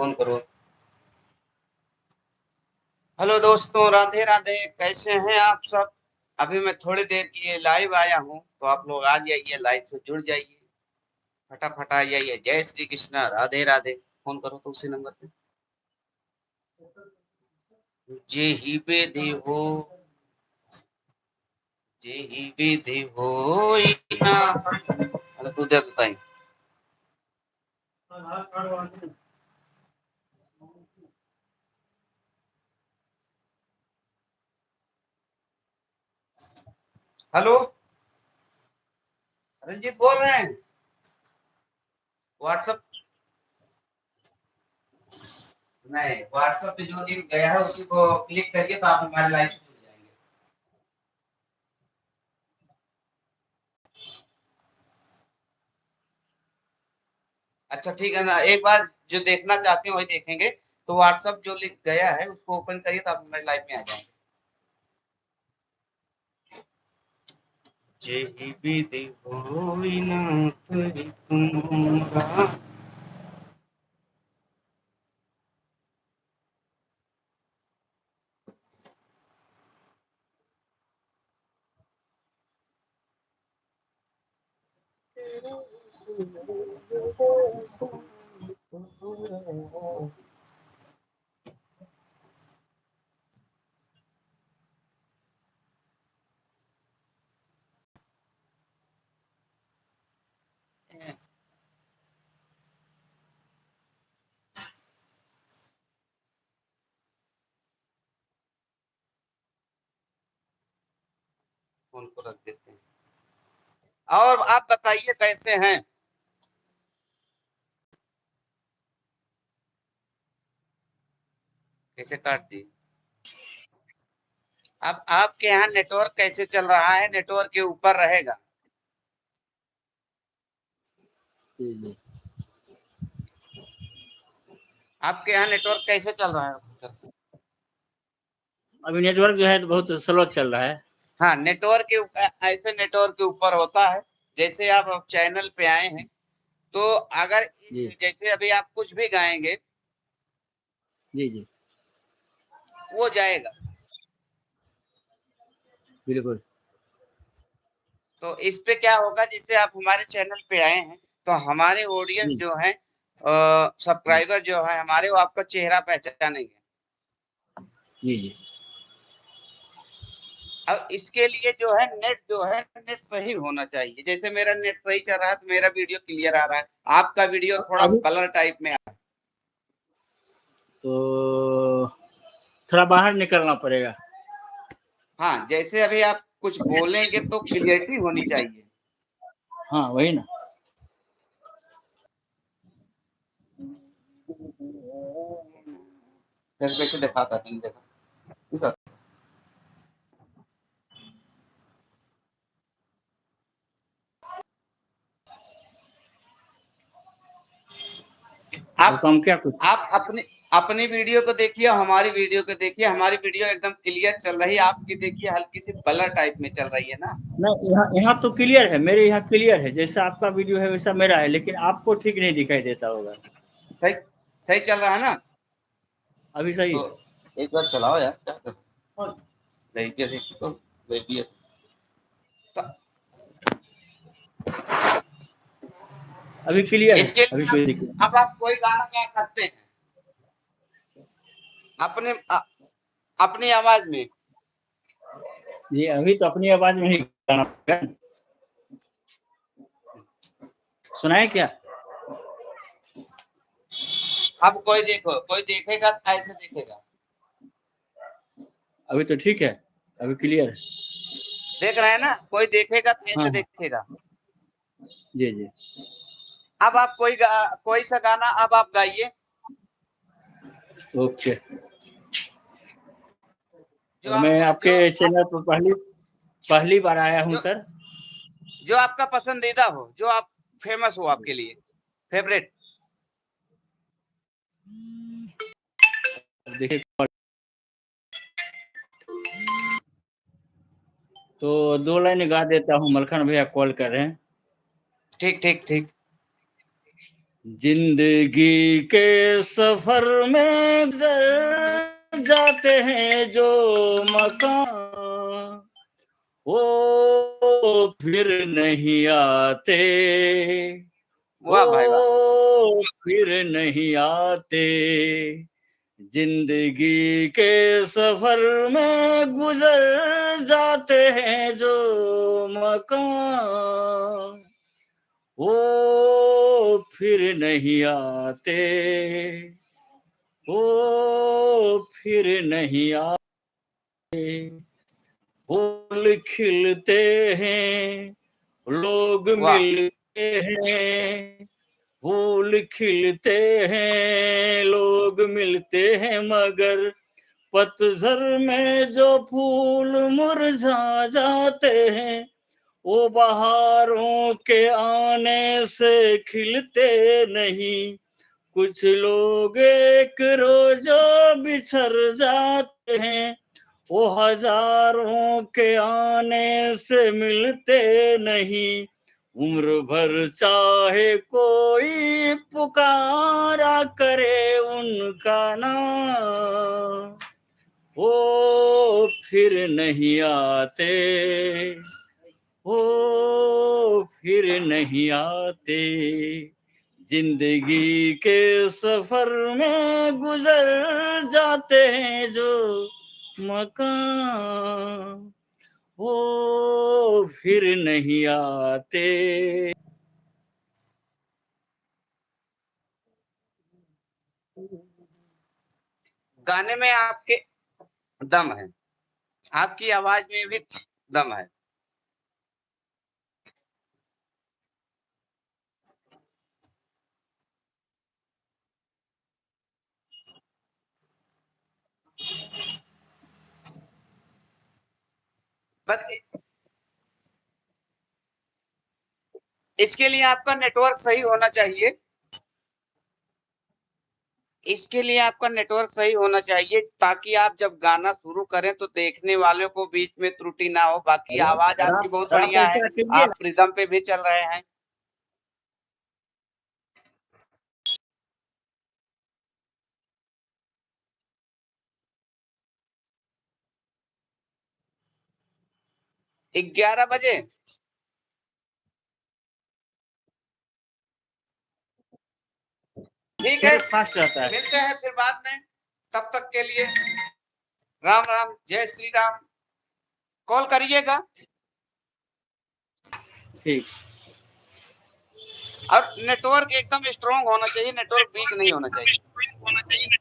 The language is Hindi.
फोन करो। हेलो दोस्तों, राधे राधे। कैसे हैं आप सब? अभी मैं थोड़ी देर के लिए लाइव आया हूँ, तो आप लोग आ जाइए, लाइव से जुड़ जाइए, फटाफट आ जाइए। जय श्री कृष्णा, राधे राधे। फोन करो तो उसी नंबर पे। जे ही विधि हो, जे ही विधि होई ना। अरे तू दे बताई। हेलो, रंजीत बोल रहे हैं। व्हाट्सएप नहीं, व्हाट्सएप पे जो लिंक गया है उसी को क्लिक करिए तो आप हमारे लाइव से जुड़ जाएंगे। अच्छा ठीक है ना, एक बार जो देखना चाहते हैं वही देखेंगे। तो व्हाट्सएप जो लिंक गया है उसको ओपन करिए तो आप हमारे लाइव में आ जाएंगे। जे विधि होई ना तोरी तुमरा। फोन को रख देते हैं। और आप बताइए कैसे हैं? कैसे काट दी? अब आपके यहाँ नेटवर्क कैसे चल रहा है? नेटवर्क के ऊपर रहेगा। जी। आपके यहाँ नेटवर्क कैसे चल रहा है? अभी नेटवर्क जो है तो बहुत स्लो चल रहा है। हाँ, नेटवर्क के ऐसे नेटवर्क के ऊपर होता है। जैसे आप चैनल पे आए हैं, तो अगर जी जैसे अभी आप कुछ भी गाएंगे जी जी वो जाएगा। बिल्कुल। तो इस पे क्या होगा, जैसे आप हमारे चैनल पे आए हैं तो हमारे ऑडियंस जी जो है, सब्सक्राइबर जो है हमारे, वो आपका चेहरा पहचानेंगे। जी जी अब इसके लिए जो है नेट सही होना चाहिए। जैसे मेरा नेट सही चल रहा है तो मेरा वीडियो क्लियर आ रहा है। आपका वीडियो थोड़ा अभी ब्लर टाइप में आ। तो थोड़ा बाहर निकलना पड़ेगा। हाँ, जैसे अभी आप कुछ बोलेंगे तो क्लियरिटी होनी चाहिए। हाँ वही ना। फिर कैसे दिखाता नहीं देखा। ठीक है। और आप काम क्या कुछ आप अपनी अपनी वीडियो को देखिए, हमारी वीडियो को देखिए। हमारी वीडियो एकदम क्लियर चल रही है, आपकी देखिए हल्की सी ब्लर टाइप में चल रही है ना। नहीं, यहाँ यहाँ तो क्लियर है, मेरे यहाँ क्लियर है। जैसा आपका वीडियो है वैसा मेरा है, लेकिन आपको ठीक नहीं दिखाई देता होगा। सही सही चल रहा है ना? अभी सही तो है। एक बार चलाओ यार, क्या कर देखिए देखिए तो देखिए तो अभी क्लियर है, इसके अभी लिए कोई दिक्कत नहीं। अब आप कोई गाना गा सकते हैं अपने अपनी आवाज में। जी अभी तो अपनी आवाज में ही गाना पड़ेगा। सुनाए क्या? अब कोई देखेगा तो ऐसे देखेगा। अभी तो ठीक है, अभी क्लियर है। देख रहे हैं ना? कोई देखेगा तो हाँ ऐसे हाँ देखेगा। जी जी। अब आप कोई सा गाना अब आप गाइए ओके। जो और मैं आपको आपके चैनल पर पहली पहली बार आया हूँ जो सर। जो आपका पसंदीदा हो, जो आप फेमस हो, आपके लिए फेवरेट। देखिए, तो 2 लाइन गा देता हूँ। मलखान भैया कॉल कर रहे हैं। ठीक ठीक ठीक। जिंदगी के सफर में गुजर जाते हैं जो मकान, वो फिर नहीं आते, वाह भाई वाह। वो फिर नहीं आते। जिंदगी के सफर में गुजर जाते हैं जो मकान, वो फिर नहीं आते, वो फिर नहीं आते। फूल खिलते हैं, लोग वाह मिलते हैं, फूल खिलते हैं, लोग मिलते हैं, मगर पतझड़ में जो फूल मुरझा जाते हैं, वो बहारों के आने से खिलते नहीं। कुछ लोग एक रोजा बिछड़ जाते हैं, वो हजारों के आने से मिलते नहीं। उम्र भर चाहे कोई पुकारा करे उनका नाम, वो फिर नहीं आते, वो फिर नहीं आते। जिंदगी के सफर में गुजर जाते हैं जो मकान, वो फिर नहीं आते। गाने में आपके दम है, आपकी आवाज में भी दम है। बस इसके लिए आपका नेटवर्क सही होना चाहिए, इसके लिए आपका नेटवर्क सही होना चाहिए, ताकि आप जब गाना शुरू करें तो देखने वालों को बीच में त्रुटि ना हो। बाकी आवाज आपकी बहुत आप बढ़िया है, ऐसा कीजिए आप रिदम पे भी चल रहे हैं। ना 11 बजे ठीक है, फिर फास्ट रहता है। मिलते हैं फिर बाद में। तब तक के लिए राम राम, जय श्री राम। कॉल करिएगा। ठीक। और नेटवर्क एकदम स्ट्रांग होना चाहिए, नेटवर्क वीक नहीं होना चाहिए।